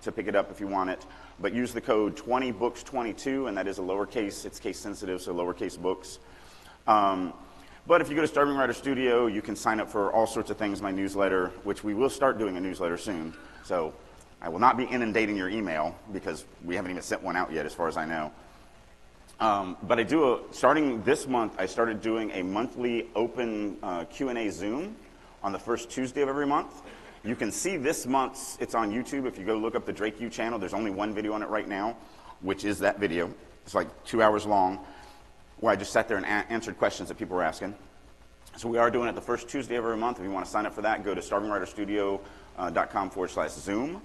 to pick it up if you want it. But use the code 20Books22, and that is a lowercase. It's case sensitive, so lowercase books. But if you go to Starving Writer Studio, you can sign up for all sorts of things, my newsletter, which we will start doing a newsletter soon. So I will not be inundating your email because we haven't even sent one out yet as far as I know. But I do, starting this month, I started doing a monthly open Q&A Zoom on the first Tuesday of every month. You can see this month's, it's on YouTube. If you go look up the Drake U channel, there's only one video on it right now, which is that video. It's like 2 hours long, where I just sat there and answered questions that people were asking. So we are doing it the first Tuesday of every month. If you want to sign up for that, go to starvingwriterstudio.com/Zoom.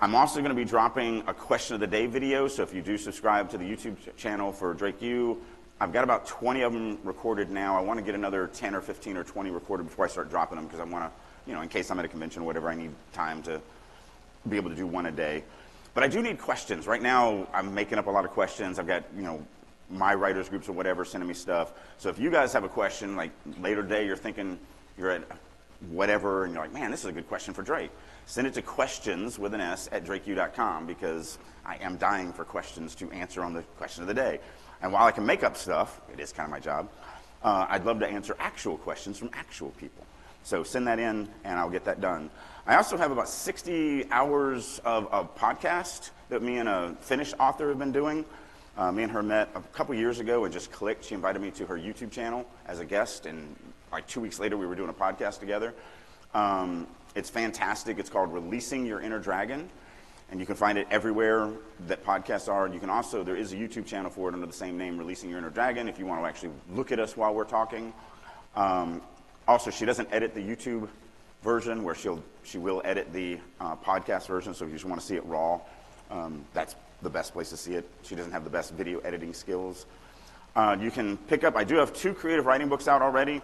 I'm also going to be dropping a question of the day video, so if you do subscribe to the YouTube channel for Drake U, I've got about 20 of them recorded now. I want to get another 10 or 15 or 20 recorded before I start dropping them, because I want to, you know, in case I'm at a convention or whatever, I need time to be able to do one a day. But I do need questions. Right now, I'm making up a lot of questions. I've got, you know, my writers groups or whatever sending me stuff. So if you guys have a question, like later today, you're thinking you're at whatever, and you're like, man, this is a good question for Drake. Send it to questions with an S at drakeu.com, because I am dying for questions to answer on the question of the day. And while I can make up stuff, it is kind of my job, I'd love to answer actual questions from actual people. So send that in, and I'll get that done. I also have about 60 hours of a podcast that me and a Finnish author have been doing. Me and her met a couple years ago and just clicked. She invited me to her YouTube channel as a guest, and like 2 weeks later, we were doing a podcast together. It's fantastic. It's called Releasing Your Inner Dragon, and you can find it everywhere that podcasts are. You can also, there is a YouTube channel for it under the same name, Releasing Your Inner Dragon, if you want to actually look at us while we're talking. Also, she doesn't edit the YouTube version, where she will edit the podcast version, so if you just want to see it raw, that's the best place to see it. She doesn't have the best video editing skills. You can pick up, I do have 2 creative writing books out already.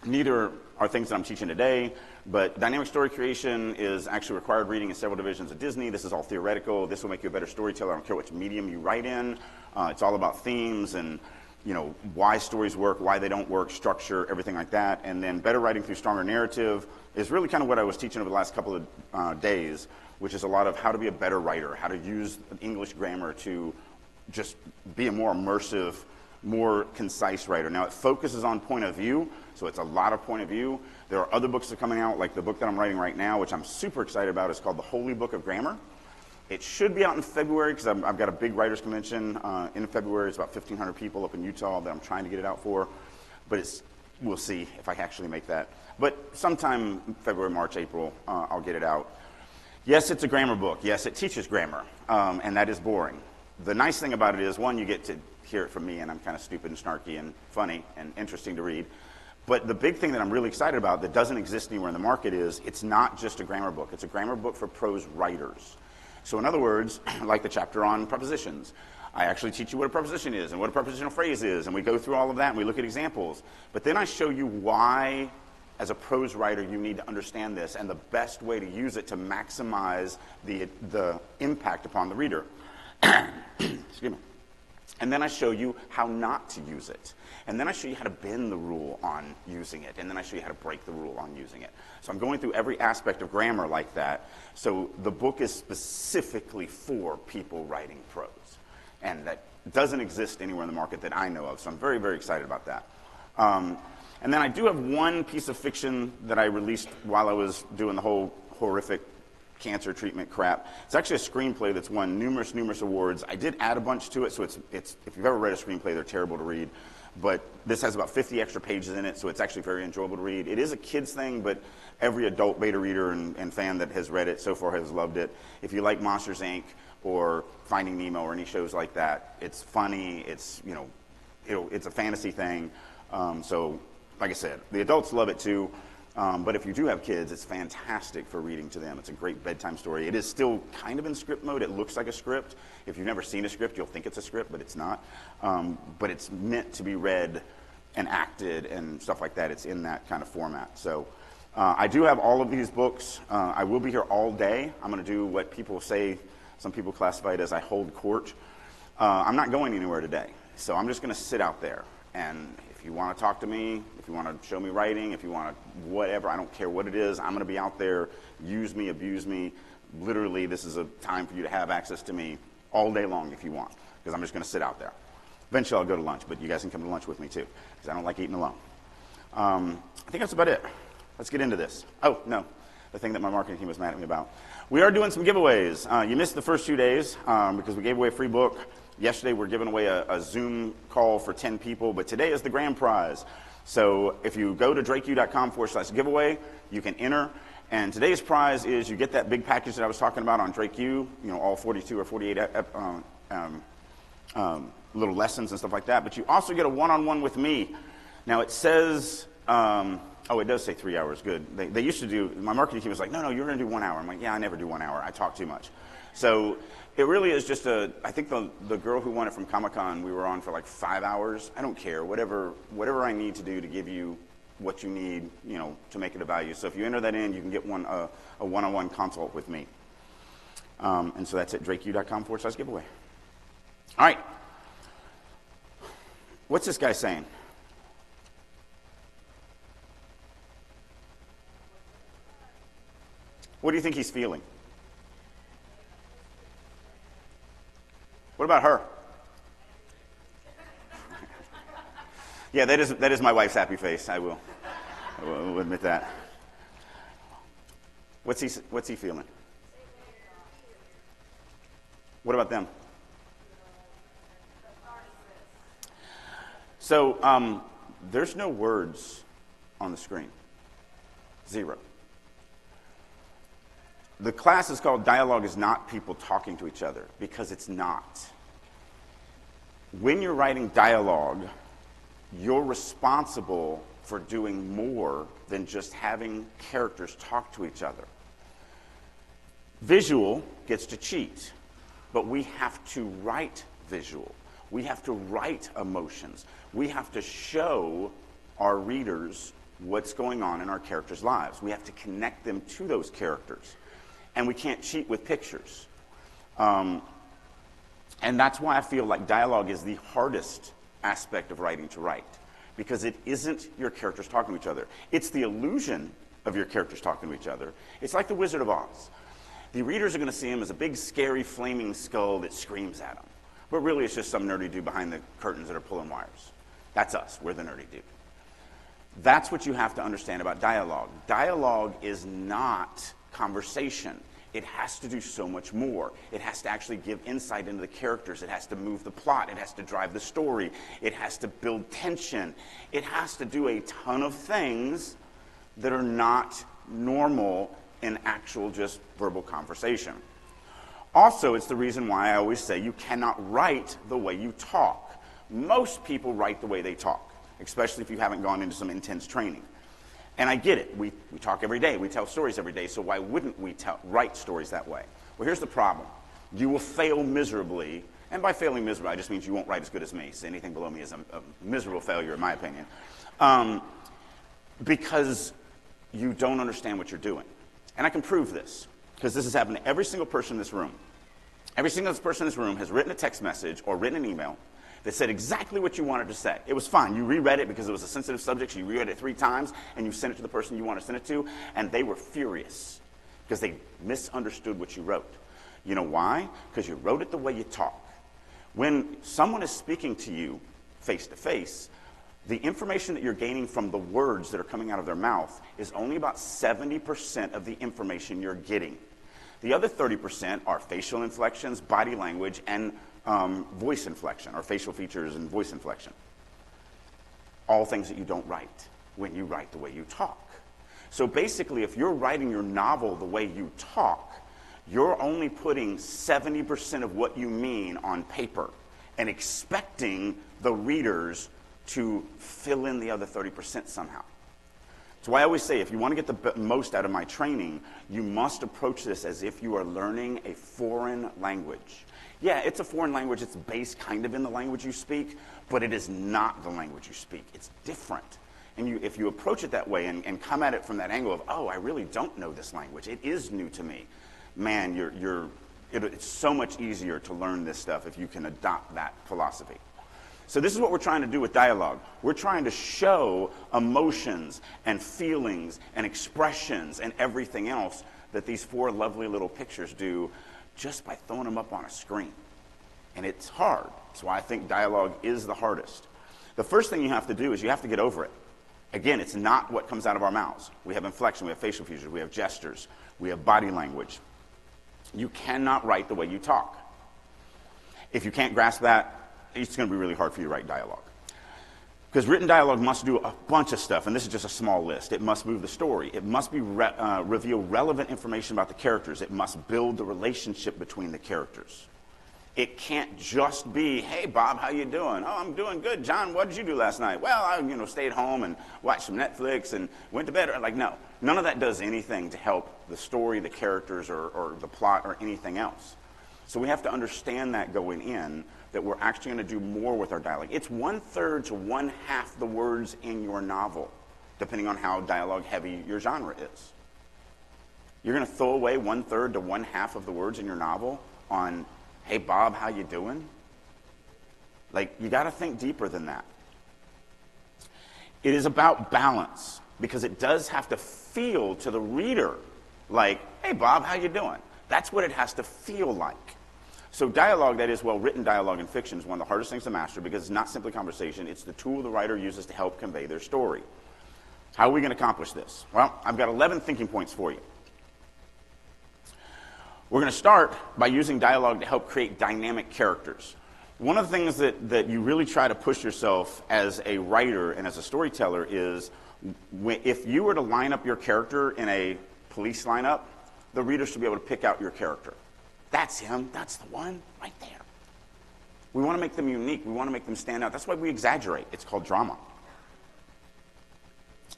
Neither are things that I'm teaching today, but dynamic story creation is actually required reading in several divisions of Disney. This is all theoretical. This will make you a better storyteller. I don't care which medium you write in. It's all about themes and, you know, why stories work, why they don't work, structure, everything like that. And then better writing through stronger narrative is really kind of what I was teaching over the last couple of days, which is a lot of how to be a better writer, how to use English grammar to just be a more immersive, more concise writer. Now, it focuses on point of view, so it's a lot of point of view. There are other books that are coming out, like the book that I'm writing right now, which I'm super excited about. It's called The Holy Book of Grammar. It should be out in February, because I've got a big writers convention in February. It's about 1,500 people up in Utah that I'm trying to get it out for. But we'll see if I actually make that. But sometime February, March, April, I'll get it out. Yes, it's a grammar book. Yes, it teaches grammar, and that is boring. The nice thing about it is, one, you get to hear it from me, and I'm kind of stupid and snarky and funny and interesting to read. But the big thing that I'm really excited about that doesn't exist anywhere in the market is it's not just a grammar book. It's a grammar book for prose writers. So in other words, like the chapter on prepositions, I actually teach you what a preposition is and what a prepositional phrase is, and we go through all of that and we look at examples. But then I show you why, as a prose writer, you need to understand this and the best way to use it to maximize the impact upon the reader. Excuse me. And then I show you how not to use it. And then I show you how to bend the rule on using it. And then I show you how to break the rule on using it. So I'm going through every aspect of grammar like that. So the book is specifically for people writing prose. And that doesn't exist anywhere in the market that I know of. So I'm very, very excited about that. And then I do have one piece of fiction that I released while I was doing the whole horrific cancer treatment crap. It's actually a screenplay that's won numerous awards. I did add a bunch to it, so it's if you've ever read a screenplay, they're terrible to read. But this has about 50 extra pages in it, so it's actually very enjoyable to read. It is a kid's thing, but every adult beta reader and fan that has read it so far has loved it. If you like Monsters, Inc. or Finding Nemo or any shows like that, it's funny, it's, you know, it's a fantasy thing. So, like I said, the adults love it too. But if you do have kids, it's fantastic for reading to them. It's a great bedtime story. It is still kind of in script mode. It looks like a script. If you've never seen a script, you'll think it's a script, but it's not. But it's meant to be read and acted and stuff like that. It's in that kind of format. So I do have all of these books. I will be here all day. I'm going to do what people say, some people classify it as I hold court. I'm not going anywhere today. So I'm just going to sit out there. And if you want to talk to me, if you want to show me writing, if you want to whatever, I don't care what it is, I'm going to be out there. Use me, abuse me. Literally, this is a time for you to have access to me all day long if you want, because I'm just going to sit out there. Eventually, I'll go to lunch, but you guys can come to lunch with me too, because I don't like eating alone. I think that's about it. Let's get into this. Oh, no, the thing that my marketing team was mad at me about. We are doing some giveaways. You missed the first 2 days because we gave away a free book. Yesterday, we're giving away a Zoom call for 10 people, but today is the grand prize. So if you go to drakeu.com/giveaway, you can enter. And today's prize is you get that big package that I was talking about on DrakeU, you know, all 42 or 48 little lessons and stuff like that. But you also get a one-on-one with me. Now it says, oh, it does say 3 hours. Good. They used to do, my marketing team was like, no, you're going to do 1 hour. I'm like, yeah, I never do 1 hour. I talk too much. So it really is just I think the girl who won it from Comic-Con, we were on for like 5 hours. I don't care. Whatever I need to do to give you what you need, you know, to make it a value. So if you enter that in, you can get a one-on-one consult with me. And so that's at drakeu.com/giveaway. All right. What's this guy saying? What do you think he's feeling? What about her? Yeah, that is my wife's happy face. I will admit that. What's he feeling? What about them? So there's no words on the screen. 0. The class is called Dialogue is Not People Talking to Each Other, because it's not. When you're writing dialogue, you're responsible for doing more than just having characters talk to each other. Visual gets to cheat, but we have to write visual. We have to write emotions. We have to show our readers what's going on in our characters' lives. We have to connect them to those characters. And we can't cheat with pictures. And that's why I feel like dialogue is the hardest aspect of writing to write, because it isn't your characters talking to each other. It's the illusion of your characters talking to each other. It's like the Wizard of Oz. The readers are going to see him as a big, scary, flaming skull that screams at them. But really, it's just some nerdy dude behind the curtains that are pulling wires. That's us. We're the nerdy dude. That's what you have to understand about dialogue. Dialogue is not conversation. It has to do so much more. It has to actually give insight into the characters. It has to move the plot. It has to drive the story. It has to build tension. It has to do a ton of things that are not normal in actual just verbal conversation. Also, it's the reason why I always say you cannot write the way you talk. Most people write the way they talk, especially if you haven't gone into some intense training. And I get it. We talk every day. We tell stories every day. So why wouldn't we write stories that way? Well, here's the problem. You will fail miserably. And by failing miserably, I just means you won't write as good as me. So anything below me is a miserable failure, in my opinion. Because you don't understand what you're doing. And I can prove this, because this has happened to every single person in this room. Every single person in this room has written a text message or written an email that said exactly what you wanted to say. It was fine. You reread it because it was a sensitive subject. So you reread it 3 times, and you sent it to the person you wanted to send it to, and they were furious because they misunderstood what you wrote. You know why? Because you wrote it the way you talk. When someone is speaking to you face to face, the information that you're gaining from the words that are coming out of their mouth is only about 70% of the information you're getting. The other 30% are facial inflections, body language, and voice inflection, or facial features and voice inflection. All things that you don't write when you write the way you talk. So basically, if you're writing your novel the way you talk, you're only putting 70% of what you mean on paper and expecting the readers to fill in the other 30% somehow. That's why I always say, if you want to get the most out of my training, you must approach this as if you are learning a foreign language. Yeah, it's a foreign language. It's based kind of in the language you speak, but it is not the language you speak. It's different. And if you approach it that way and come at it from that angle of, oh, I really don't know this language. It is new to me. Man, it's so much easier to learn this stuff if you can adopt that philosophy. So this is what we're trying to do with dialogue. We're trying to show emotions and feelings and expressions and everything else that these 4 lovely little pictures do just by throwing them up on a screen. And it's hard. That's why I think dialogue is the hardest. The first thing you have to do is you have to get over it. Again, it's not what comes out of our mouths. We have inflection, we have facial features, we have gestures, we have body language. You cannot write the way you talk. If you can't grasp that, it's going to be really hard for you to write dialogue. Because written dialogue must do a bunch of stuff, and this is just a small list. It must move the story. It must be reveal relevant information about the characters. It must build the relationship between the characters. It can't just be, hey, Bob, how you doing? Oh, I'm doing good. John, what did you do last night? Well, I stayed home and watched some Netflix and went to bed. Like, no, none of that does anything to help the story, the characters, or the plot, or anything else. So we have to understand that going in, that we're actually going to do more with our dialogue. It's 1/3 to 1/2 the words in your novel, depending on how dialogue heavy your genre is. You're going to throw away 1/3 to 1/2 of the words in your novel on, hey, Bob, how you doing? Like, you got to think deeper than that. It is about balance, because it does have to feel to the reader like, hey, Bob, how you doing? That's what it has to feel like. So dialogue, that is well-written dialogue in fiction, is one of the hardest things to master, because it's not simply conversation. It's the tool the writer uses to help convey their story. How are we going to accomplish this? Well, I've got 11 thinking points for you. We're going to start by using dialogue to help create dynamic characters. One of the things that you really try to push yourself as a writer and as a storyteller is, if you were to line up your character in a police lineup, the reader should be able to pick out your character. That's him. That's the one right there. We want to make them unique. We want to make them stand out. That's why we exaggerate. It's called drama.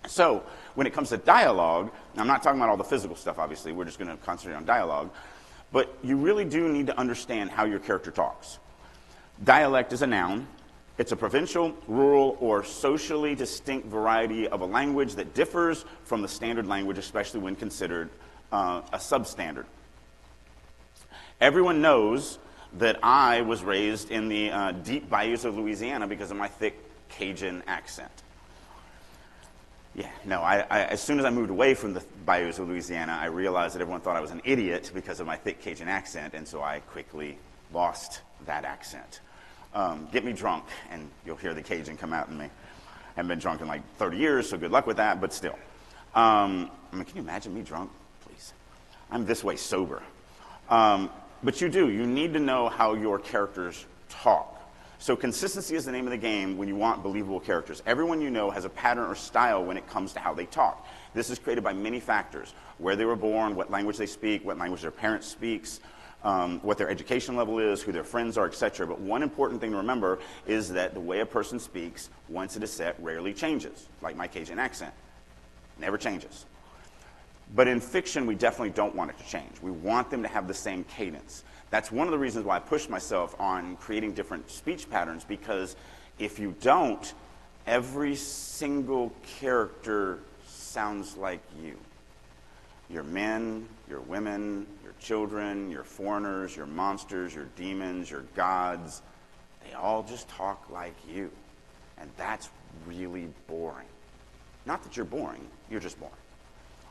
So when it comes to dialogue, I'm not talking about all the physical stuff, obviously. We're just going to concentrate on dialogue. But you really do need to understand how your character talks. Dialect is a noun. It's a provincial, rural, or socially distinct variety of a language that differs from the standard language, especially when considered a substandard. Everyone knows that I was raised in the deep bayous of Louisiana because of my thick Cajun accent. Yeah, no, as soon as I moved away from the bayous of Louisiana, I realized that everyone thought I was an idiot because of my thick Cajun accent, and so I quickly lost that accent. Get me drunk, and you'll hear the Cajun come out in me. I haven't been drunk in like 30 years, so good luck with that, but still. Can you imagine me drunk? Please. I'm this way sober. But you need to know how your characters talk. So consistency is the name of the game when you want believable characters. Everyone you know has a pattern or style when it comes to how they talk. This is created by many factors: where they were born, what language they speak, what language their parents speaks, what their education level is, who their friends are, etc. But one important thing to remember is that the way a person speaks, once it is set, rarely changes, like my Cajun accent. Never changes. But in fiction, we definitely don't want it to change. We want them to have the same cadence. That's one of the reasons why I push myself on creating different speech patterns, because if you don't, every single character sounds like you. Your men, your women, your children, your foreigners, your monsters, your demons, your gods, they all just talk like you. And that's really boring. Not that you're boring, you're just boring.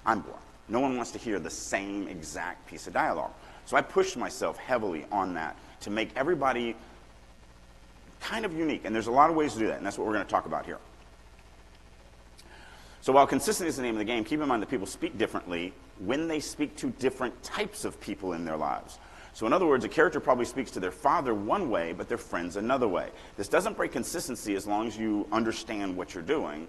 I'm boring. No one wants to hear the same exact piece of dialogue. So I pushed myself heavily on that to make everybody kind of unique. And there's a lot of ways to do that, and that's what we're going to talk about here. So while consistency is the name of the game, keep in mind that people speak differently when they speak to different types of people in their lives. So in other words, a character probably speaks to their father one way, but their friends another way. This doesn't break consistency as long as you understand what you're doing,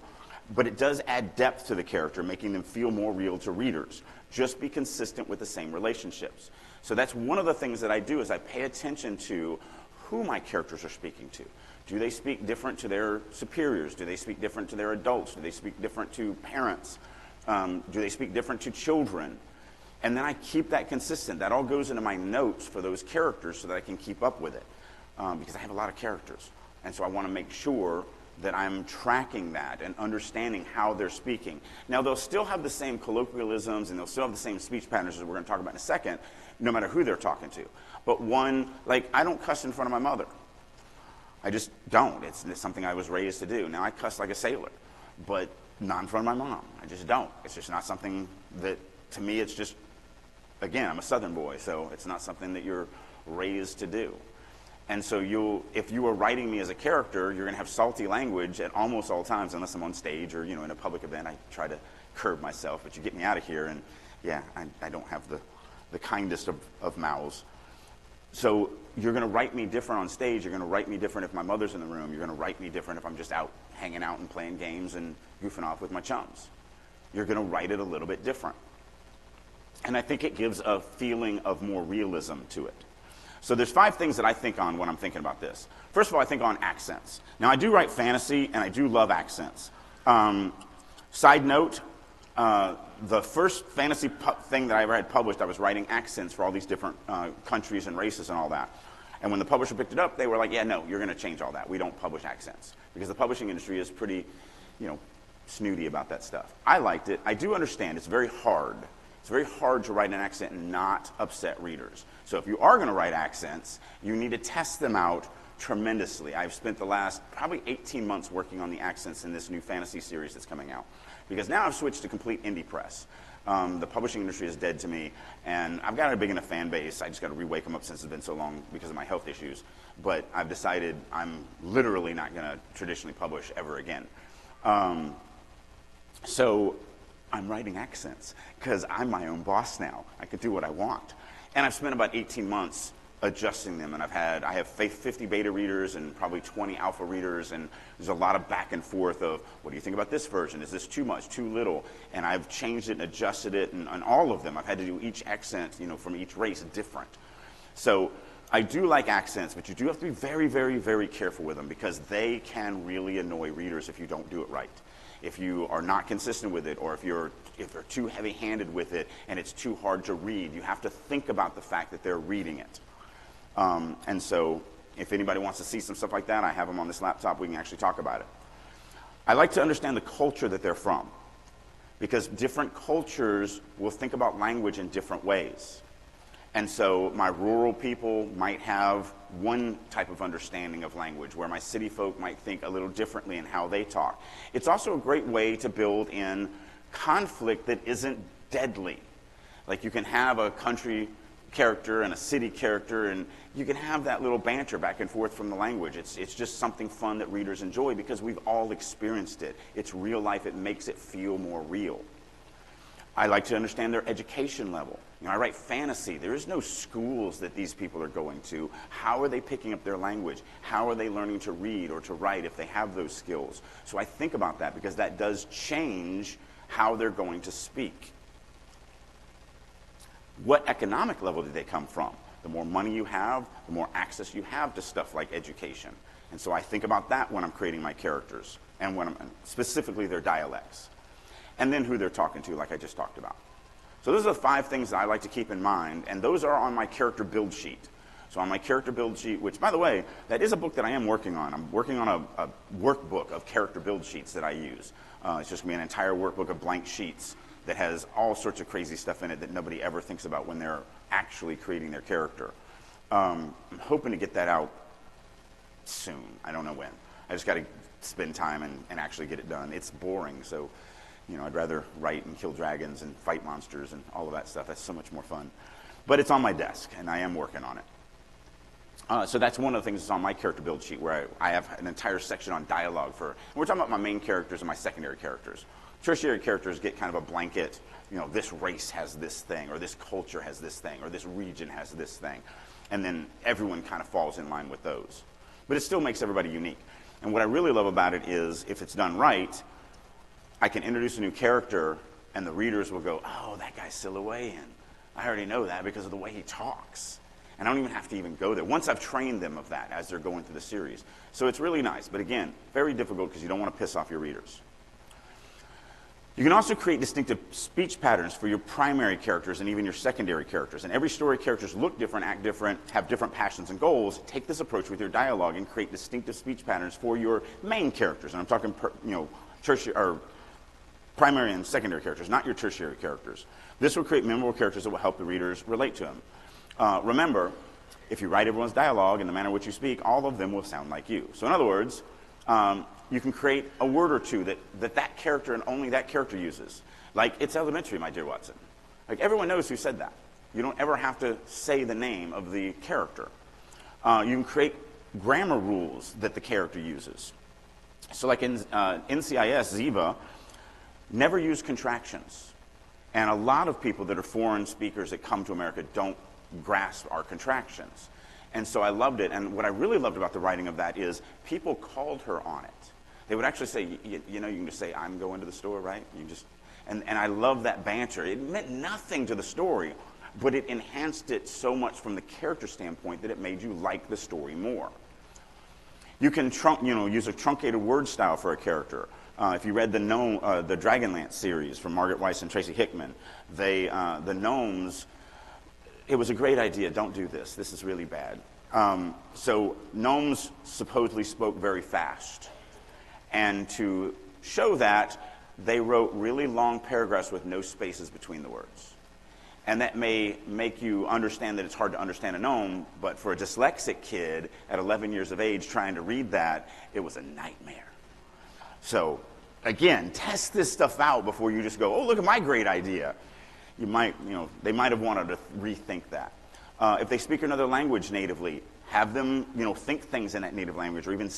but it does add depth to the character, making them feel more real to readers. Just be consistent with the same relationships. So that's one of the things that I do, is I pay attention to who my characters are speaking to. Do they speak different to their superiors? Do they speak different to their adults? Do they speak different to parents? Do they speak different to children? And then I keep that consistent. That all goes into my notes for those characters so that I can keep up with it, because I have a lot of characters. And so I want to make sure that I'm tracking that and understanding how they're speaking. Now, they'll still have the same colloquialisms and they'll still have the same speech patterns as we're going to talk about in a second, no matter who they're talking to. But one, like, I don't cuss in front of my mother. I just don't. It's something I was raised to do. Now I cuss like a sailor, but not in front of my mom. I just don't. It's just not something that, to me, it's just, again, I'm a Southern boy, so it's not something that you're raised to do. And so if you were writing me as a character, you're going to have salty language at almost all times, unless I'm on stage or, in a public event. I try to curb myself, but you get me out of here, and yeah, I don't have the kindest of mouths. So you're going to write me different on stage. You're going to write me different if my mother's in the room. You're going to write me different if I'm just out hanging out and playing games and goofing off with my chums. You're going to write it a little bit different. And I think it gives a feeling of more realism to it. So there's 5 things that I think on when I'm thinking about this. First of all, I think on accents. Now, I do write fantasy, and I do love accents. Side note, the first fantasy thing that I ever had published, I was writing accents for all these different countries and races and all that. And when the publisher picked it up, they were like, yeah, no, you're going to change all that. We don't publish accents. Because the publishing industry is pretty, snooty about that stuff. I liked it. I do understand it's very hard. It's very hard to write an accent and not upset readers. So if you are going to write accents, you need to test them out tremendously. I've spent the last probably 18 months working on the accents in this new fantasy series that's coming out. Because now I've switched to complete indie press. The publishing industry is dead to me, and I've got a big enough fan base. I just got to re-wake them up since it's been so long because of my health issues. But I've decided I'm literally not going to traditionally publish ever again. So I'm writing accents because I'm my own boss now. I can do what I want. And I've spent about 18 months adjusting them, and I have 50 beta readers and probably 20 alpha readers, and there's a lot of back and forth of, what do you think about this version? Is this too much, too little? And I've changed it and adjusted it, and all of them. I've had to do each accent, from each race different. So I do like accents, but you do have to be very, very, very careful with them because they can really annoy readers if you don't do it right. If you are not consistent with it, or if you're too heavy-handed with it and it's too hard to read, you have to think about the fact that they're reading it. And so if anybody wants to see some stuff like that, I have them on this laptop. We can actually talk about it. I like to understand the culture that they're from, because different cultures will think about language in different ways. And so my rural people might have one type of understanding of language, where my city folk might think a little differently in how they talk. It's also a great way to build in conflict that isn't deadly. Like, you can have a country character and a city character, and you can have that little banter back and forth from the language. It's just something fun that readers enjoy because we've all experienced it. It's real life. It makes it feel more real. I like to understand their education level. I write fantasy. There is no schools that these people are going to. How are they picking up their language? How are they learning to read or to write if they have those skills? So I think about that because that does change how they're going to speak. What economic level do they come from? The more money you have, the more access you have to stuff like education. And so I think about that when I'm creating my characters, and when specifically their dialects. And then who they're talking to, like I just talked about. So those are the 5 things that I like to keep in mind, and those are on my character build sheet. So on my character build sheet, which, by the way, that is a book that I am working on. I'm working on a workbook of character build sheets that I use. It's just going to be an entire workbook of blank sheets that has all sorts of crazy stuff in it that nobody ever thinks about when they're actually creating their character. I'm hoping to get that out soon. I don't know when. I just got to spend time and actually get it done. It's boring, so I'd rather write and kill dragons and fight monsters and all of that stuff. That's so much more fun. But it's on my desk, and I am working on it. So that's one of the things that's on my character build sheet, where I have an entire section on dialogue for. We're talking about my main characters and my secondary characters. Tertiary characters get kind of a blanket, this race has this thing, or this culture has this thing, or this region has this thing. And then everyone kind of falls in line with those. But it still makes everybody unique. And what I really love about it is, if it's done right, I can introduce a new character, and the readers will go, oh, that guy's Silouan. I already know that because of the way he talks. And I don't even have to even go there, once I've trained them of that as they're going through the series. So it's really nice. But again, very difficult because you don't want to piss off your readers. You can also create distinctive speech patterns for your primary characters and even your secondary characters. And every story characters look different, act different, have different passions and goals. Take this approach with your dialogue and create distinctive speech patterns for your main characters. And I'm talking, tertiary or primary and secondary characters, not your tertiary characters. This will create memorable characters that will help the readers relate to them. Remember, if you write everyone's dialogue in the manner in which you speak, all of them will sound like you. So in other words, you can create a word or two that character and only that character uses. Like, it's elementary, my dear Watson. Like, everyone knows who said that. You don't ever have to say the name of the character. You can create grammar rules that the character uses. So like in NCIS, Ziva never use contractions. And a lot of people that are foreign speakers that come to America don't grasp our contractions. And so I loved it. And what I really loved about the writing of that is people called her on it. They would actually say, you know, you can just say, I'm going to the store, right? You just, and I love that banter. It meant nothing to the story, but it enhanced it so much from the character standpoint that it made you like the story more. You can use a truncated word style for a character. If you read the Dragonlance series from Margaret Weiss and Tracy Hickman, the gnomes, it was a great idea. Don't do this. This is really bad. So gnomes supposedly spoke very fast. And to show that, they wrote really long paragraphs with no spaces between the words. And that may make you understand that it's hard to understand a gnome, but for a dyslexic kid at 11 years of age trying to read that, it was a nightmare. So, again, test this stuff out before you just go, oh, look at my great idea. They might have wanted to rethink that. If they speak another language natively, have them, think things in that native language, or even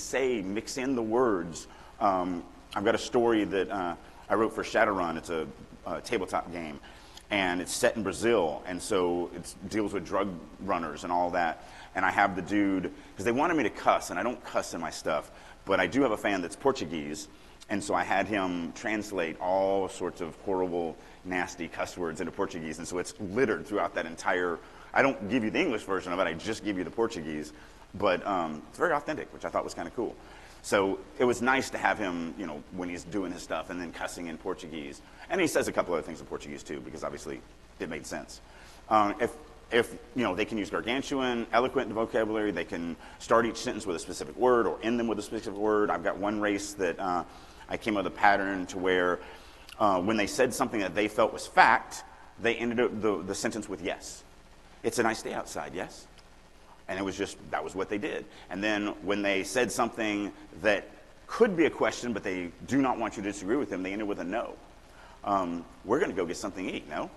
mix in the words. I've got a story that I wrote for Shadowrun. It's a tabletop game, and it's set in Brazil, and so it deals with drug runners and all that. And I have the dude, because they wanted me to cuss, and I don't cuss in my stuff, but I do have a fan that's Portuguese, and so I had him translate all sorts of horrible, nasty cuss words into Portuguese, and so it's littered throughout that entire. I don't give you the English version of it, I just give you the Portuguese, but it's very authentic, which I thought was kind of cool. So it was nice to have him, when he's doing his stuff and then cussing in Portuguese. And he says a couple other things in Portuguese too, because obviously it made sense. If they can use gargantuan, eloquent vocabulary, they can start each sentence with a specific word or end them with a specific word. I've got one race that I came up with a pattern to where when they said something that they felt was fact, they ended up the sentence with yes. It's a nice day outside, yes? And that was what they did. And then when they said something that could be a question, but they do not want you to disagree with them, they ended with a no. We're going to go get something to eat, no?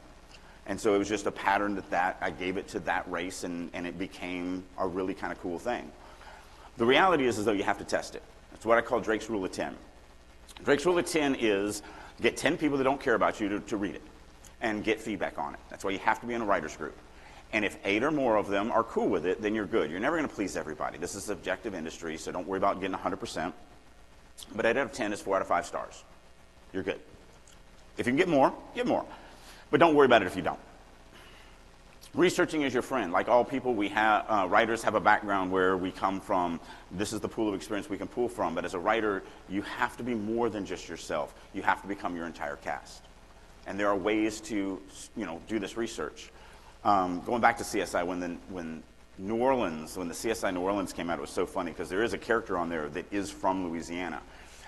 And so it was just a pattern that I gave it to that race, and it became a really kind of cool thing. The reality is though you have to test it. That's what I call Drake's Rule of 10. Drake's Rule of 10 is get 10 people that don't care about you to read it and get feedback on it. That's why you have to be in a writer's group. And if 8 or more of them are cool with it, then you're good. You're never going to please everybody. This is a subjective industry, so don't worry about getting 100%. But 8 out of 10 is 4 out of 5 stars. You're good. If you can get more, get more. But don't worry about it if you don't. Researching is your friend. Like all people, we have writers have a background where we come from. This is the pool of experience we can pull from. But as a writer, you have to be more than just yourself. You have to become your entire cast. And there are ways to, do this research. Going back to CSI, when the CSI New Orleans came out, it was so funny because there is a character on there that is from Louisiana.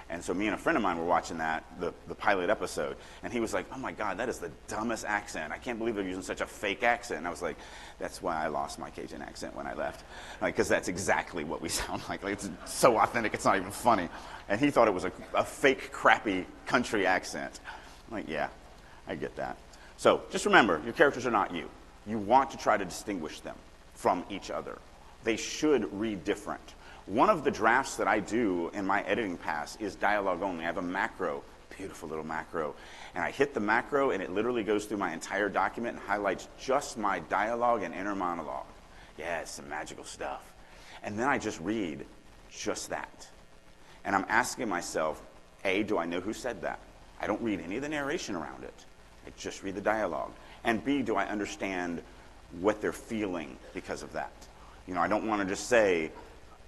And so me and a friend of mine were watching the pilot episode, and he was like, oh my God, that is the dumbest accent. I can't believe they're using such a fake accent. And I was like, that's why I lost my Cajun accent when I left. Because that's exactly what we sound like. It's so authentic, it's not even funny. And he thought it was a fake, crappy country accent. I'm like, yeah, I get that. So just remember, your characters are not you. You want to try to distinguish them from each other. They should read different. One of the drafts that I do in my editing pass is dialogue only. I have a macro, beautiful little macro, and I hit the macro and it literally goes through my entire document and highlights just my dialogue and inner monologue. Yeah, it's some magical stuff. And then I just read just that. And I'm asking myself, A, do I know who said that? I don't read any of the narration around it. I just read the dialogue. And B, do I understand what they're feeling because of that? I don't want to just say,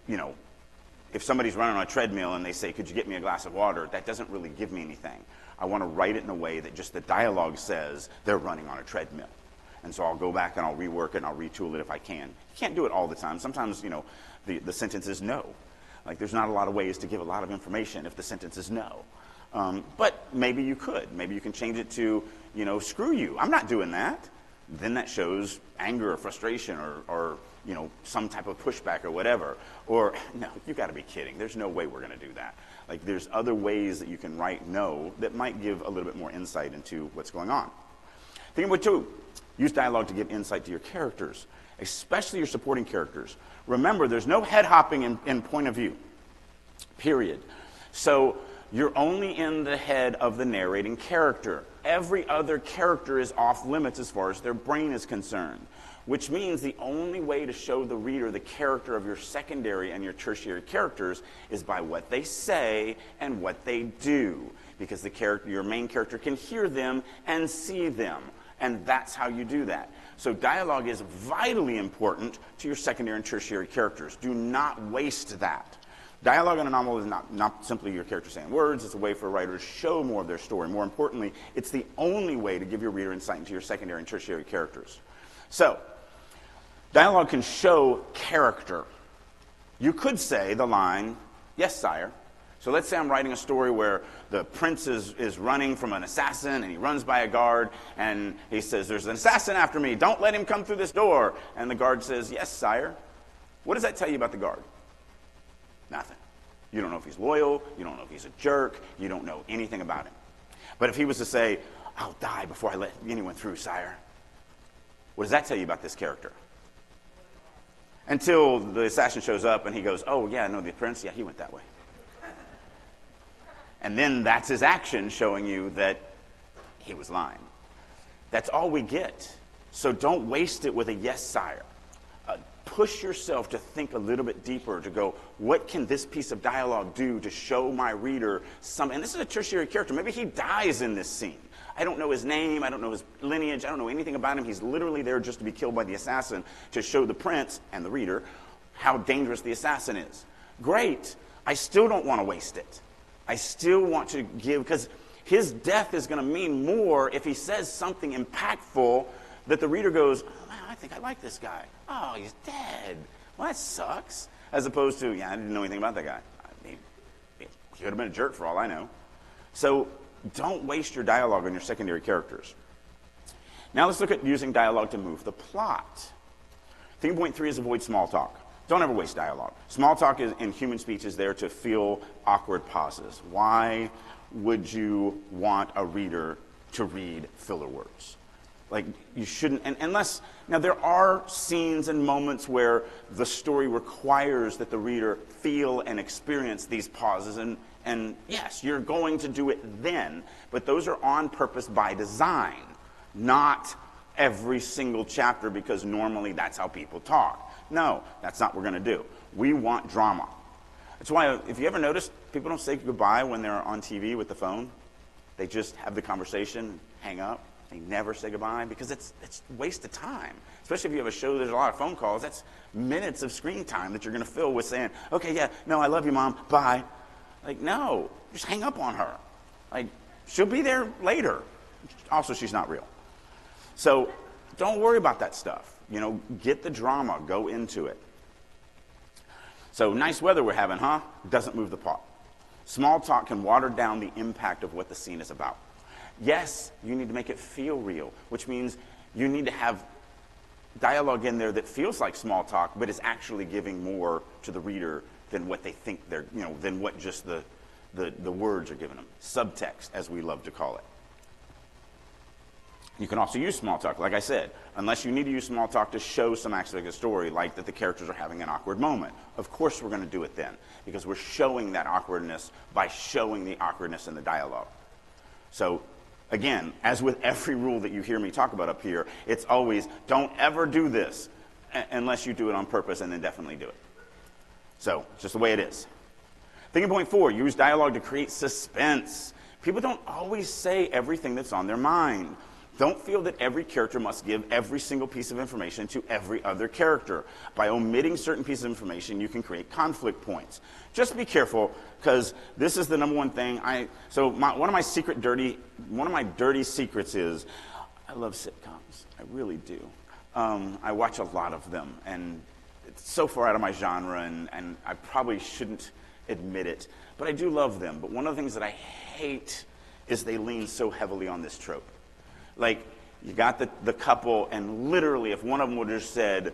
if somebody's running on a treadmill and they say, could you get me a glass of water? That doesn't really give me anything. I want to write it in a way that just the dialogue says they're running on a treadmill. And so I'll go back and I'll rework it and I'll retool it if I can. You can't do it all the time. Sometimes, the sentence is no. Like there's not a lot of ways to give a lot of information if the sentence is no. But maybe you could. Maybe you can change it to, screw you. I'm not doing that. Then that shows anger or frustration or some type of pushback or whatever. Or, no, you got to be kidding. There's no way we're going to do that. Like, there's other ways that you can write no that might give a little bit more insight into what's going on. Thing number 2, use dialogue to give insight to your characters, especially your supporting characters. Remember, there's no head hopping in point of view, period. So you're only in the head of the narrating character. Every other character is off limits as far as their brain is concerned, which means the only way to show the reader the character of your secondary and your tertiary characters is by what they say and what they do, because your main character can hear them and see them, and that's how you do that. So dialogue is vitally important to your secondary and tertiary characters. Do not waste that. Dialogue in a novel is not simply your character saying words. It's a way for a writer to show more of their story. More importantly, it's the only way to give your reader insight into your secondary and tertiary characters. So, dialogue can show character. You could say the line, "Yes, sire." So let's say I'm writing a story where the prince is running from an assassin, and he runs by a guard, and he says, "There's an assassin after me. Don't let him come through this door." And the guard says, "Yes, sire." What does that tell you about the guard? Nothing. You don't know if he's loyal. You don't know if he's a jerk. You don't know anything about him. But if he was to say, "I'll die before I let anyone through, sire," what does that tell you about this character? Until the assassin shows up and he goes, "Oh, yeah, no, the prince, yeah, he went that way." And then that's his action showing you that he was lying. That's all we get. So don't waste it with a "yes, sire." Push yourself to think a little bit deeper, to go, what can this piece of dialogue do to show my reader something? And this is a tertiary character. Maybe he dies in this scene. I don't know his name. I don't know his lineage. I don't know anything about him. He's literally there just to be killed by the assassin, to show the prince and the reader how dangerous the assassin is. Great. I still don't want to waste it. I still want to give, because his death is going to mean more if he says something impactful that the reader goes, "Oh, man, I think I like this guy. Oh, he's dead. Well, that sucks." As opposed to, "Yeah, I didn't know anything about that guy. I mean, he could have been a jerk for all I know." So don't waste your dialogue on your secondary characters. Now let's look at using dialogue to move the plot. Theme point 3 is avoid small talk. Don't ever waste dialogue. Small talk in human speech is there to fill awkward pauses. Why would you want a reader to read filler words? Like, you shouldn't, and unless, now there are scenes and moments where the story requires that the reader feel and experience these pauses, and yes, you're going to do it then, but those are on purpose by design, not every single chapter because normally that's how people talk. No, that's not what we're going to do. We want drama. That's why, if you ever notice, people don't say goodbye when they're on TV with the phone. They just have the conversation, hang up. They never say goodbye because it's a waste of time. Especially if you have a show, there's a lot of phone calls. That's minutes of screen time that you're going to fill with saying, "Okay, yeah, no, I love you, Mom, bye." Like, no, just hang up on her. Like, she'll be there later. Also, she's not real. So don't worry about that stuff. Get the drama, go into it. So nice weather we're having, huh? Doesn't move the plot. Small talk can water down the impact of what the scene is about. Yes, you need to make it feel real, which means you need to have dialogue in there that feels like small talk, but is actually giving more to the reader than what they think they're, than what just the words are giving them. Subtext, as we love to call it. You can also use small talk, like I said, unless you need to use small talk to show some aspect of the story, like that the characters are having an awkward moment. Of course we're going to do it then, because we're showing that awkwardness by showing the awkwardness in the dialogue. So, again, as with every rule that you hear me talk about up here, it's always, don't ever do this unless you do it on purpose, and then definitely do it. So, it's just the way it is. Thinking point 4, use dialogue to create suspense. People don't always say everything that's on their mind. Don't feel that every character must give every single piece of information to every other character. By omitting certain pieces of information, you can create conflict points. Just be careful, because this is the number one thing. One of my dirty secrets is, I love sitcoms. I really do. I watch a lot of them, and it's so far out of my genre, and I probably shouldn't admit it, but I do love them. But one of the things that I hate is they lean so heavily on this trope. Like, you got the couple, and literally, if one of them would have said,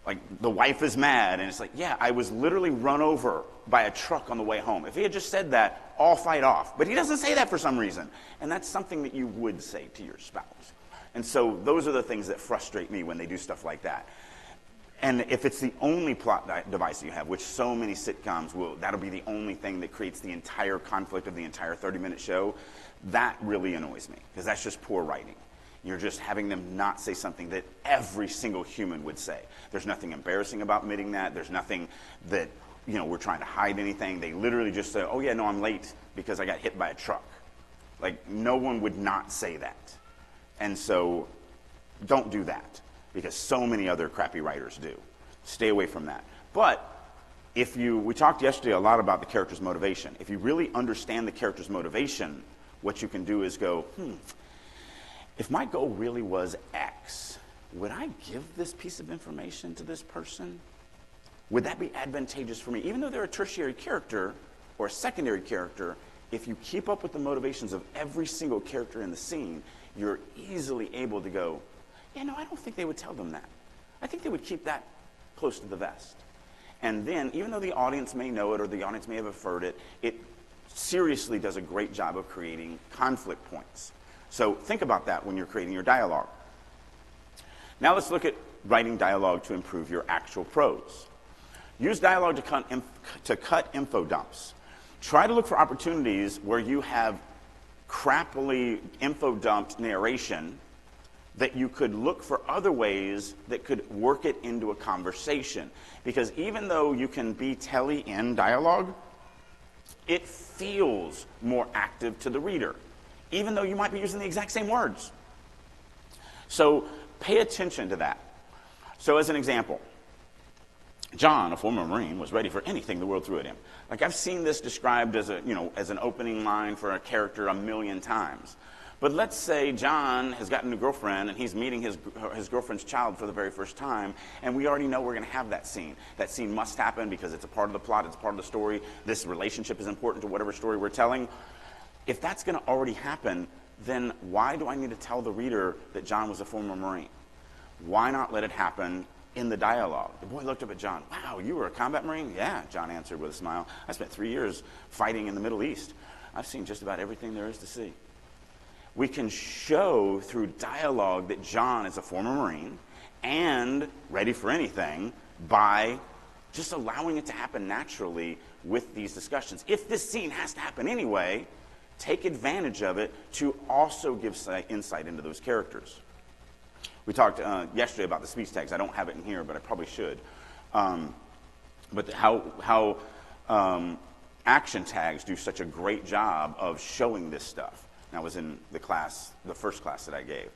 Like, the wife is mad, and it's like, yeah, I was literally run over by a truck on the way home. If he had just said that, all fight off. But he doesn't say that for some reason. And that's something that you would say to your spouse. And so those are the things that frustrate me when they do stuff like that. And if it's the only plot device you have, which so many sitcoms will, that'll be the only thing that creates the entire conflict of the entire 30-minute show, that really annoys me, because that's just poor writing. You're just having them not say something that every single human would say. There's nothing embarrassing about admitting that. There's nothing that, we're trying to hide anything. They literally just say, oh yeah, no, I'm late because I got hit by a truck. Like, no one would not say that. And so don't do that, because so many other crappy writers do. Stay away from that. But we talked yesterday a lot about the character's motivation. If you really understand the character's motivation, what you can do is go, if my goal really was X, would I give this piece of information to this person? Would that be advantageous for me? Even though they're a tertiary character or a secondary character, if you keep up with the motivations of every single character in the scene, you're easily able to go, yeah, no, I don't think they would tell them that. I think they would keep that close to the vest. And then, even though the audience may know it or the audience may have inferred it, it seriously does a great job of creating conflict points. So think about that when you're creating your dialogue. Now let's look at writing dialogue to improve your actual prose. Use dialogue to cut info dumps. Try to look for opportunities where you have crappily info dumped narration that you could look for other ways that could work it into a conversation. Because even though you can be telly in dialogue, it feels more active to the reader, even though you might be using the exact same words. So pay attention to that. So as an example, John, a former Marine, was ready for anything the world threw at him. Like, I've seen this described as as an opening line for a character 1,000,000 times. But let's say John has gotten a girlfriend and he's meeting his girlfriend's child for the very first time, and we already know we're going to have that scene. That scene must happen because it's a part of the plot, it's part of the story. This relationship is important to whatever story we're telling. If that's going to already happen, then why do I need to tell the reader that John was a former Marine? Why not let it happen in the dialogue? The boy looked up at John. Wow, you were a combat Marine? Yeah, John answered with a smile. I spent 3 years fighting in the Middle East. I've seen just about everything there is to see. We can show through dialogue that John is a former Marine and ready for anything by just allowing it to happen naturally with these discussions. If this scene has to happen anyway, take advantage of it to also give insight into those characters. We talked yesterday about the speech tags. I don't have it in here, but I probably should. But how action tags do such a great job of showing this stuff. And I was in the first class that I gave.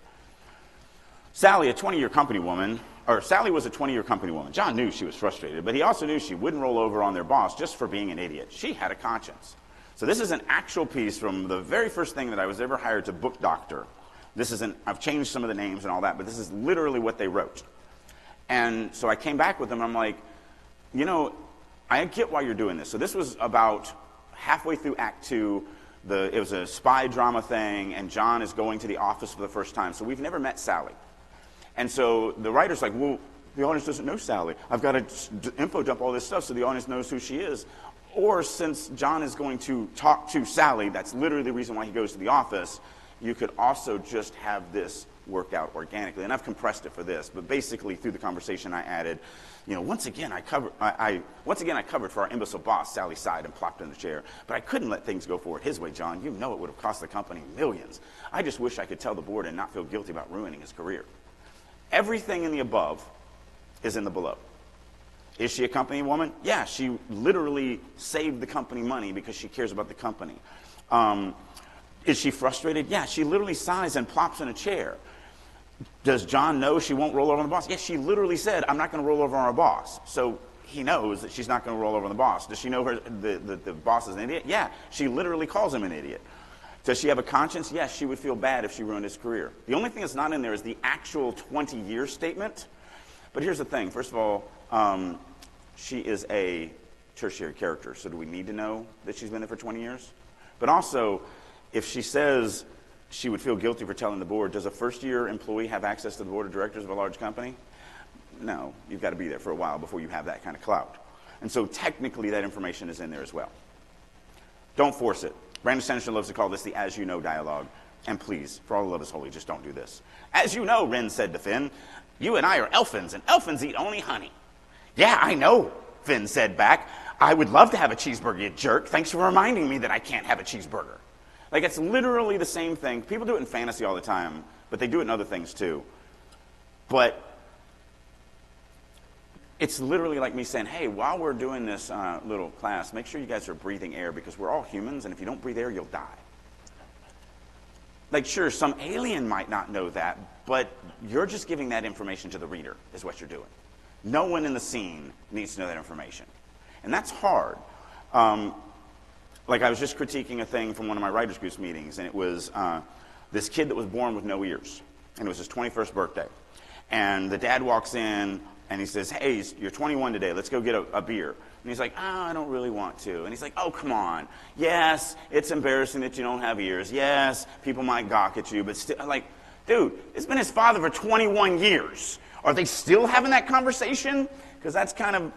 Sally, a 20-year company woman, or Sally was a 20-year company woman. John knew she was frustrated, but he also knew she wouldn't roll over on their boss just for being an idiot. She had a conscience. So this is an actual piece from the very first thing that I was ever hired to book doctor. I've changed some of the names and all that, but this is literally what they wrote. And so I came back with them, I'm like, I get why you're doing this. So this was about halfway through Act 2. It was a spy drama thing, and John is going to the office for the first time. So we've never met Sally. And so the writer's like, well, the audience doesn't know Sally. I've got to info dump all this stuff so the audience knows who she is. Or since John is going to talk to Sally, that's literally the reason why he goes to the office, you could also just have this work out organically. And I've compressed it for this, but basically through the conversation I added, once again I covered for our imbecile boss. Sally sighed and plopped in the chair. But I couldn't let things go forward his way, John. You know it would have cost the company millions. I just wish I could tell the board and not feel guilty about ruining his career. Everything in the above is in the below. Is she a company woman? Yeah, she literally saved the company money because she cares about the company. Is she frustrated? Yeah, she literally sighs and plops in a chair. Does John know she won't roll over on the boss? Yes, she literally said, I'm not going to roll over on our boss. So he knows that she's not going to roll over on the boss. Does she know the boss is an idiot? Yeah, she literally calls him an idiot. Does she have a conscience? Yes, she would feel bad if she ruined his career. The only thing that's not in there is the actual 20-year statement. But here's the thing. First of all, she is a tertiary character. So do we need to know that she's been there for 20 years? But also, if she says she would feel guilty for telling the board, does a first-year employee have access to the board of directors of a large company? no, you've got to be there for a while before you have that kind of clout. And so technically that information is in there as well. Don't force it. Brandon Sanderson loves to call this the as you know dialogue. And please, for all the love is holy, just don't do this. As you know, Ren said to Finn, you and I are elfins, and elfins eat only honey. Yeah, I know, Finn said back. I would love to have a cheeseburger, you jerk. Thanks for reminding me that I can't have a cheeseburger. Like, it's literally the same thing. People do it in fantasy all the time, but they do it in other things too. But it's literally like me saying, hey, while we're doing this little class, make sure you guys are breathing air because we're all humans, and if you don't breathe air, you'll die. Like, sure, some alien might not know that, but you're just giving that information to the reader, is what you're doing. No one in the scene needs to know that information. And that's hard. Like, I was just critiquing a thing from one of my writers' group meetings, and it was this kid that was born with no ears, and it was his 21st birthday. And the dad walks in, and he says, hey, you're 21 today, let's go get a beer. And he's like, I don't really want to. And he's like, oh, come on. Yes, it's embarrassing that you don't have ears. Yes, people might gawk at you, but still, like, dude, it's been his father for 21 years. Are they still having that conversation? Because that's kind of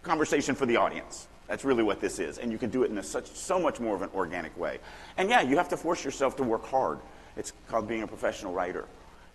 conversation for the audience. That's really what this is. And you can do it in so much more of an organic way. And yeah, you have to force yourself to work hard. It's called being a professional writer,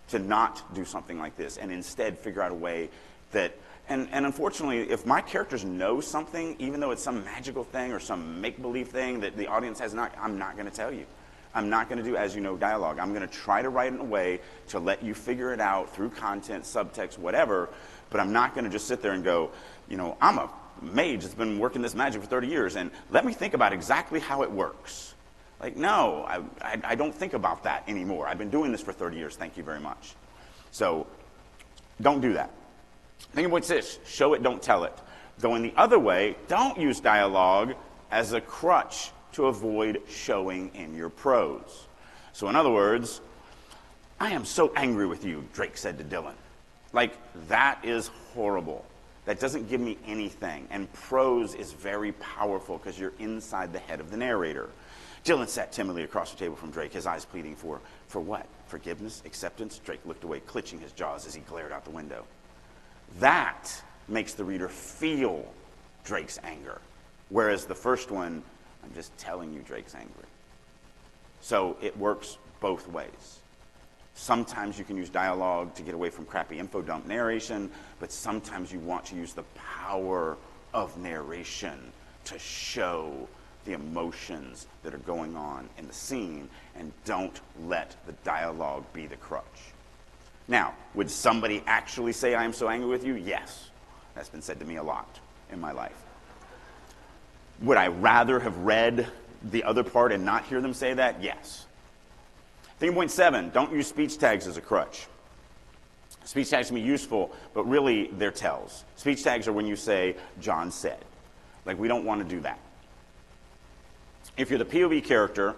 to not do something like this and instead figure out a way that, and unfortunately, if my characters know something, even though it's some magical thing or some make-believe thing that the audience has not, I'm not going to tell you. I'm not going to do as you know dialogue. I'm going to try to write it in a way to let you figure it out through content, subtext, whatever, but I'm not going to just sit there and go, you know, I'm a mage that's been working this magic for 30 years, and let me think about exactly how it works. Like, no, I don't think about that anymore. I've been doing this for 30 years. Thank you very much. So don't do that. Think of what's this. Show it, don't tell it. Going the other way, don't use dialogue as a crutch to avoid showing in your prose. So in other words, I am so angry with you, Drake said to Dylan. Like, that is horrible. That doesn't give me anything. And prose is very powerful because you're inside the head of the narrator. Dylan sat timidly across the table from Drake, his eyes pleading for what? Forgiveness? Acceptance? Drake looked away, clenching his jaws as he glared out the window. That makes the reader feel Drake's anger. Whereas the first one, I'm just telling you Drake's angry. So it works both ways. Sometimes you can use dialogue to get away from crappy info dump narration, but sometimes you want to use the power of narration to show the emotions that are going on in the scene, and don't let the dialogue be the crutch. Now, would somebody actually say, I am so angry with you? Yes. That's been said to me a lot in my life. Would I rather have read the other part and not hear them say that? Yes. Theme point 7, don't use speech tags as a crutch. Speech tags can be useful, but really they're tells. Speech tags are when you say, John said. Like, we don't want to do that. If you're the POV character,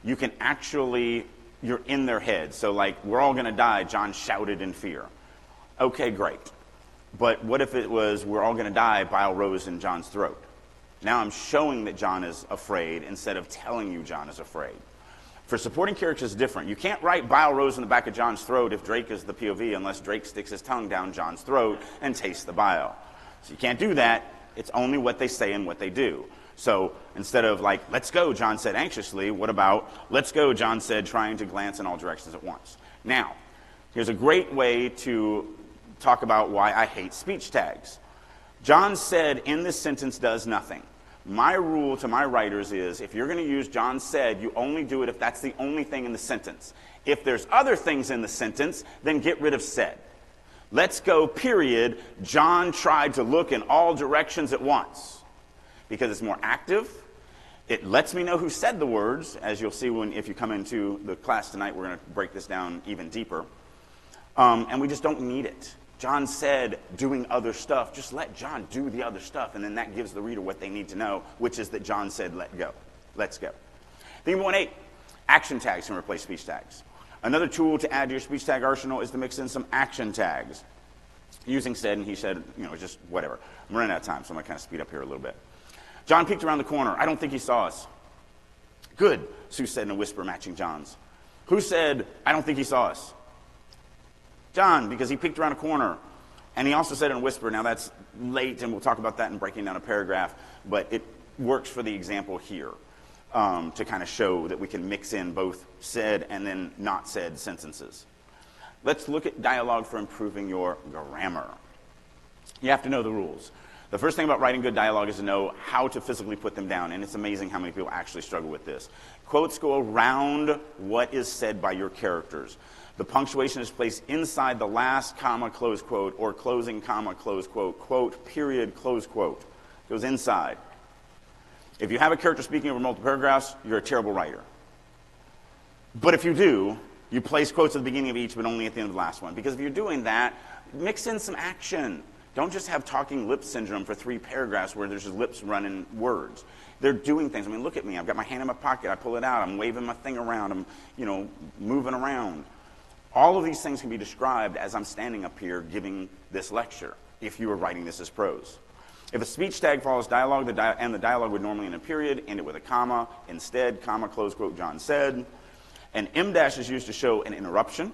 you can actually, you're in their head. So like, we're all going to die, John shouted in fear. Okay, great. But what if it was, we're all going to die, bile rose in John's throat? Now I'm showing that John is afraid instead of telling you John is afraid. For supporting characters, it's different. You can't write bile rose in the back of John's throat if Drake is the POV unless Drake sticks his tongue down John's throat and tastes the bile. So you can't do that. It's only what they say and what they do. So instead of like, let's go, John said anxiously, what about, let's go, John said, trying to glance in all directions at once. Now, here's a great way to talk about why I hate speech tags. John said in this sentence does nothing. My rule to my writers is, if you're going to use John said, you only do it if that's the only thing in the sentence. If there's other things in the sentence, then get rid of said. Let's go, period. John tried to look in all directions at once. Because it's more active. It lets me know who said the words, as you'll see if you come into the class tonight. We're going to break this down even deeper. And we just don't need it. John said doing other stuff. Just let John do the other stuff, and then that gives the reader what they need to know, which is that John said let go. Let's go. Theme 1.8, action tags can replace speech tags. Another tool to add to your speech tag arsenal is to mix in some action tags. Using said and he said, just whatever. I'm running out of time, so I'm going to kind of speed up here a little bit. John peeked around the corner. I don't think he saw us. Good, Sue said in a whisper matching John's. Who said, I don't think he saw us? John, because he peeked around a corner. And he also said in a whisper, now that's late, and we'll talk about that in breaking down a paragraph, but it works for the example here to kind of show that we can mix in both said and then not said sentences. Let's look at dialogue for improving your grammar. You have to know the rules. The first thing about writing good dialogue is to know how to physically put them down, and it's amazing how many people actually struggle with this. Quotes go around what is said by your characters. The punctuation is placed inside the last comma, close quote, or closing comma, close quote, quote, period, close quote. It goes inside. If you have a character speaking over multiple paragraphs, you're a terrible writer. But if you do, you place quotes at the beginning of each, but only at the end of the last one. Because if you're doing that, mix in some action. Don't just have talking lip syndrome for 3 paragraphs where there's just lips running words. They're doing things. I mean, look at me. I've got my hand in my pocket. I pull it out. I'm waving my thing around. I'm, moving around. All of these things can be described as I'm standing up here giving this lecture, if you were writing this as prose. If a speech tag follows dialogue, and the dialogue would normally in a period, end it with a comma, instead, comma, close quote, John said. An M dash is used to show an interruption,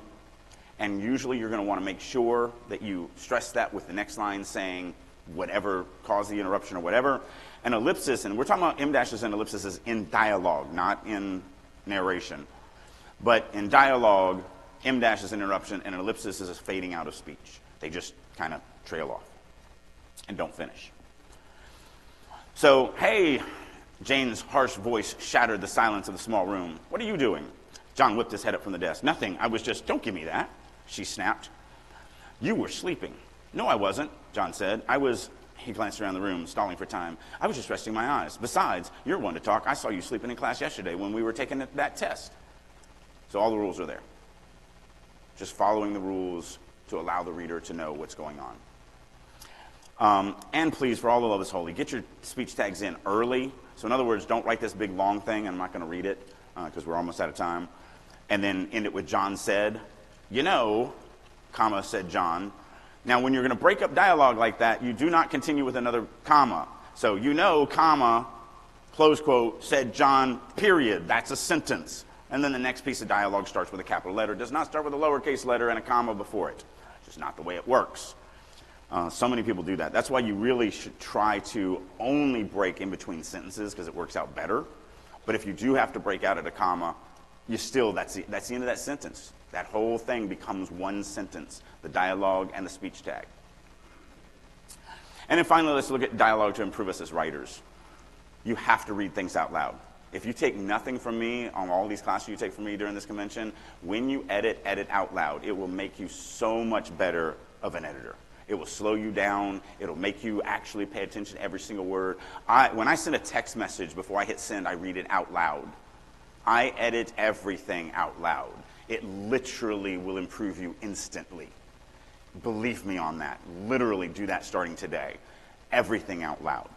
and usually you're going to want to make sure that you stress that with the next line saying whatever caused the interruption or whatever. An ellipsis, and we're talking about M dashes and ellipses in dialogue, not in narration. But in dialogue, M dash is an interruption, and an ellipsis is a fading out of speech. They just kind of trail off and don't finish. So, hey, Jane's harsh voice shattered the silence of the small room. What are you doing? John whipped his head up from the desk. Nothing. I was just, don't give me that, she snapped. You were sleeping. No, I wasn't, John said. He glanced around the room, stalling for time. I was just resting my eyes. Besides, you're one to talk. I saw you sleeping in class yesterday when we were taking that test. So all the rules are there. Just following the rules to allow the reader to know what's going on. And please, for all the love is holy, get your speech tags in early. So in other words, don't write this big long thing. I'm not going to read it because we're almost out of time. And then end it with John said. Comma, said John. Now, when you're going to break up dialogue like that, you do not continue with another comma. So comma, close quote, said John, period. That's a sentence. And then the next piece of dialogue starts with a capital letter. It does not start with a lowercase letter and a comma before it. It's just not the way it works. So many people do that. That's why you really should try to only break in between sentences because it works out better. But if you do have to break out at a comma, that's the end of that sentence. That whole thing becomes one sentence, the dialogue and the speech tag. And then finally, let's look at dialogue to improve us as writers. You have to read things out loud. If you take nothing from me on all these classes you take from me during this convention, when you edit out loud. It will make you so much better of an editor. It will slow you down. It'll make you actually pay attention to every single word. When I send a text message, before I hit send, I read it out loud. I edit everything out loud. It literally will improve you instantly. Believe me on that. Literally do that starting today. Everything out loud.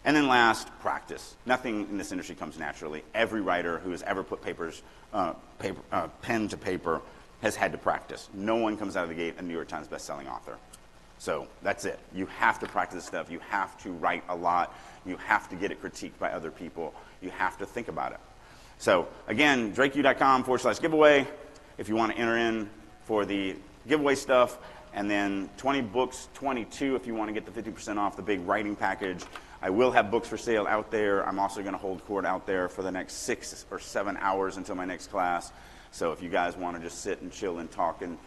And then last, practice. Nothing in this industry comes naturally. Every writer who has ever put pen to paper has had to practice. No one comes out of the gate a New York Times bestselling author. So that's it. You have to practice stuff. You have to write a lot. You have to get it critiqued by other people. You have to think about it. So again, drakeu.com/giveaway if you want to enter in for the giveaway stuff. And then 20Books 22 if you want to get the 50% off the big writing package. I will have books for sale out there. I'm also going to hold court out there for the next 6 or 7 hours until my next class. So if you guys want to just sit and chill and talk, and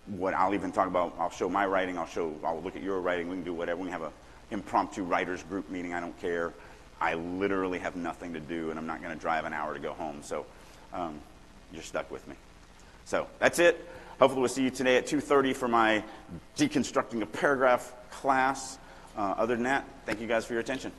what I'll even talk about, I'll show my writing, I'll look at your writing, we can do whatever. We can have an impromptu writers group meeting, I don't care. I literally have nothing to do, and I'm not going to drive an hour to go home. So you're stuck with me. So that's it. Hopefully we'll see you today at 2:30 for my Deconstructing a Paragraph class. Other than that, thank you guys for your attention.